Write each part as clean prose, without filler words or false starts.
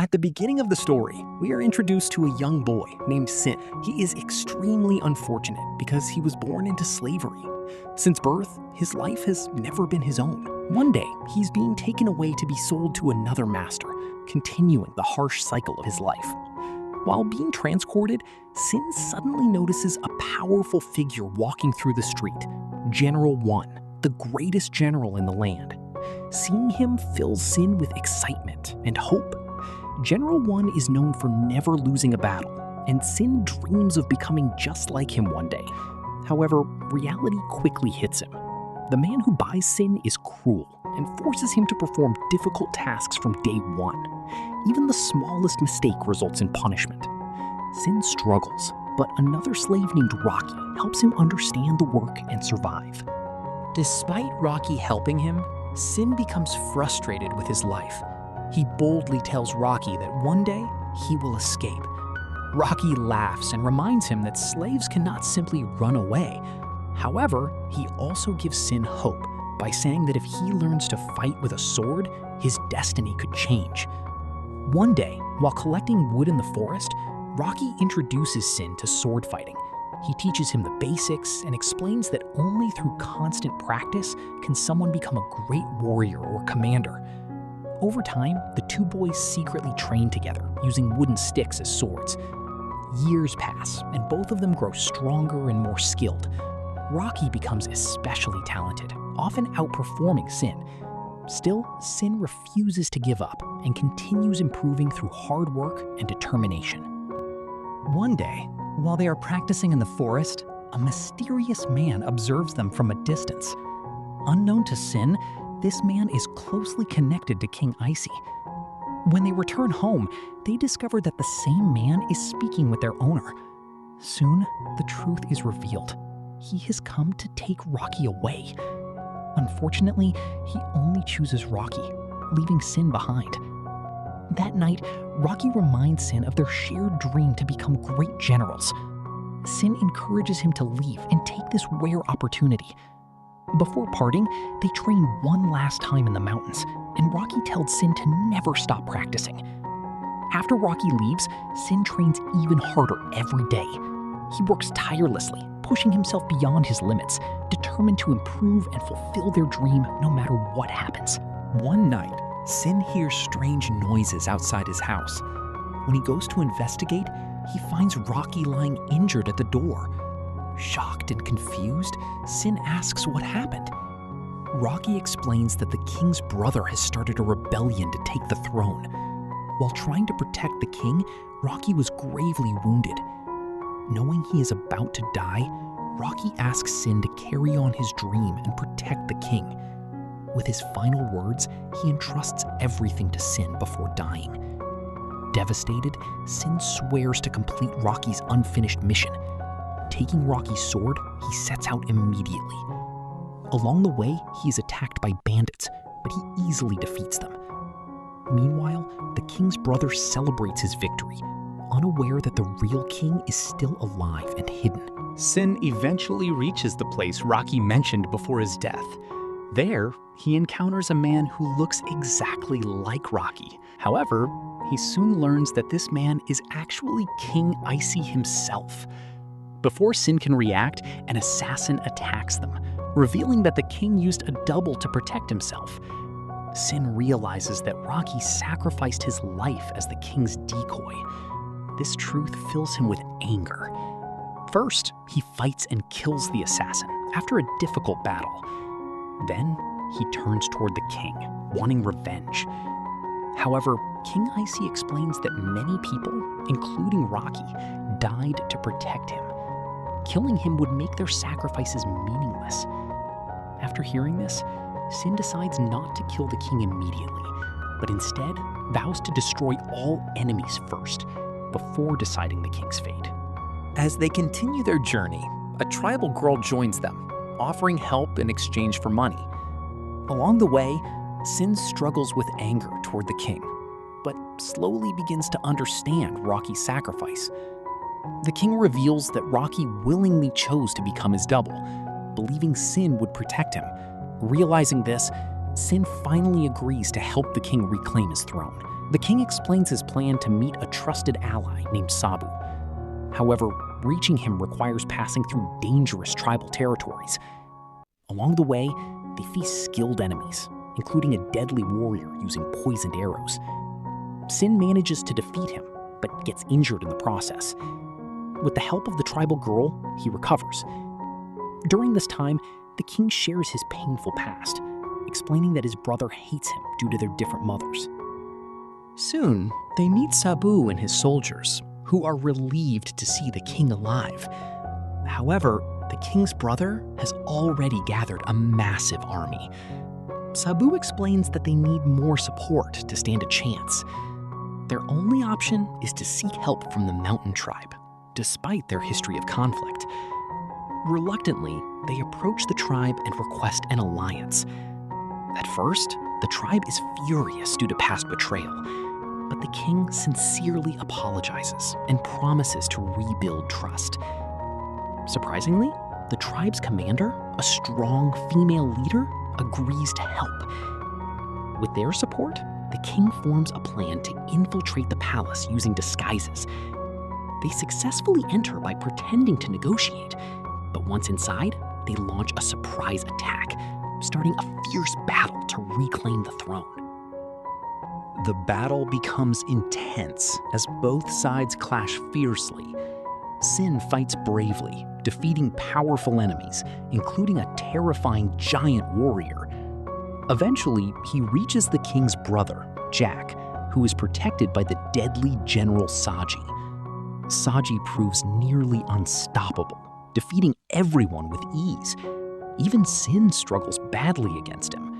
At the beginning of the story, we are introduced to a young boy named Sin. He is extremely unfortunate because he was born into slavery. Since birth, his life has never been his own. One day, he's being taken away to be sold to another master, continuing the harsh cycle of his life. While being transported, Sin suddenly notices a powerful figure walking through the street, General One, the greatest general in the land. Seeing him fills Sin with excitement and hope. General One is known for never losing a battle, and Sin dreams of becoming just like him one day. However, reality quickly hits him. The man who buys Sin is cruel and forces him to perform difficult tasks from day one. Even the smallest mistake results in punishment. Sin struggles, but another slave named Rocky helps him understand the work and survive. Despite Rocky helping him, Sin becomes frustrated with his life. He boldly tells Rocky that one day he will escape. Rocky laughs and reminds him that slaves cannot simply run away. However, he also gives Sin hope by saying that if he learns to fight with a sword, his destiny could change. One day, while collecting wood in the forest, Rocky introduces Sin to sword fighting. He teaches him the basics and explains that only through constant practice can someone become a great warrior or commander. Over time, the two boys secretly train together, using wooden sticks as swords. Years pass, and both of them grow stronger and more skilled. Rocky becomes especially talented, often outperforming Sin. Still, Sin refuses to give up and continues improving through hard work and determination. One day, while they are practicing in the forest, a mysterious man observes them from a distance. Unknown to Sin, this man is closely connected to King Icy. When they return home, they discover that the same man is speaking with their owner. Soon, the truth is revealed. He has come to take Rocky away. Unfortunately, he only chooses Rocky, leaving Sin behind. That night, Rocky reminds Sin of their shared dream to become great generals. Sin encourages him to leave and take this rare opportunity. Before parting, they train one last time in the mountains, and Rocky tells Sin to never stop practicing. After Rocky leaves, Sin trains even harder every day. He works tirelessly, pushing himself beyond his limits, determined to improve and fulfill their dream no matter what happens. One night, Sin hears strange noises outside his house. When he goes to investigate, he finds Rocky lying injured at the door. Shocked and confused, Sin asks what happened. Rocky explains that the king's brother has started a rebellion to take the throne. While trying to protect the king, Rocky was gravely wounded. Knowing he is about to die, Rocky asks Sin to carry on his dream and protect the king. With his final words, he entrusts everything to Sin before dying. Devastated, Sin swears to complete Rocky's unfinished mission. Taking Rocky's sword, he sets out immediately. Along the way, he is attacked by bandits, but he easily defeats them. Meanwhile, the king's brother celebrates his victory, unaware that the real king is still alive and hidden. Sin eventually reaches the place Rocky mentioned before his death. There, he encounters a man who looks exactly like Rocky. However, he soon learns that this man is actually King Icy himself. Before Sin can react, an assassin attacks them, revealing that the king used a double to protect himself. Sin realizes that Rocky sacrificed his life as the king's decoy. This truth fills him with anger. First, he fights and kills the assassin after a difficult battle. Then, he turns toward the king, wanting revenge. However, King Icy explains that many people, including Rocky, died to protect him. Killing him would make their sacrifices meaningless. After hearing this, Sin decides not to kill the king immediately, but instead vows to destroy all enemies first, before deciding the king's fate. As they continue their journey, a tribal girl joins them, offering help in exchange for money. Along the way, Sin struggles with anger toward the king, but slowly begins to understand Rocky's sacrifice. The king reveals that Rocky willingly chose to become his double, believing Sin would protect him. Realizing this, Sin finally agrees to help the king reclaim his throne. The king explains his plan to meet a trusted ally named Sabu. However, reaching him requires passing through dangerous tribal territories. Along the way, they face skilled enemies, including a deadly warrior using poisoned arrows. Sin manages to defeat him, but gets injured in the process. With the help of the tribal girl, he recovers. During this time, the king shares his painful past, explaining that his brother hates him due to their different mothers. Soon, they meet Sabu and his soldiers, who are relieved to see the king alive. However, the king's brother has already gathered a massive army. Sabu explains that they need more support to stand a chance. Their only option is to seek help from the mountain tribe, despite their history of conflict. Reluctantly, they approach the tribe and request an alliance. At first, the tribe is furious due to past betrayal, but the king sincerely apologizes and promises to rebuild trust. Surprisingly, the tribe's commander, a strong female leader, agrees to help. With their support, the king forms a plan to infiltrate the palace using disguises. They successfully enter by pretending to negotiate, but once inside, they launch a surprise attack, starting a fierce battle to reclaim the throne. The battle becomes intense as both sides clash fiercely. Sin fights bravely, defeating powerful enemies, including a terrifying giant warrior. Eventually, he reaches the king's brother, Jack, who is protected by the deadly General Saji. Saji proves nearly unstoppable, defeating everyone with ease. Even Sin struggles badly against him.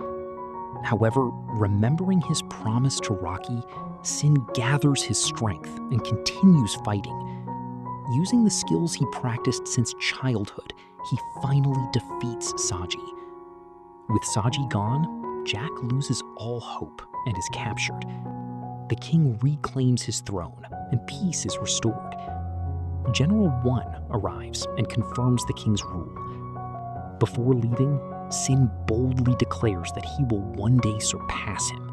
However, remembering his promise to Rocky, Sin gathers his strength and continues fighting. Using the skills he practiced since childhood, he finally defeats Saji. With Saji gone, Jack loses all hope and is captured. The king reclaims his throne, and peace is restored. General One arrives and confirms the king's rule. Before leaving, Sin boldly declares that he will one day surpass him.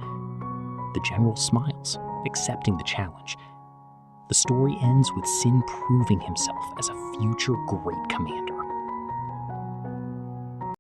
The general smiles, accepting the challenge. The story ends with Sin proving himself as a future great commander.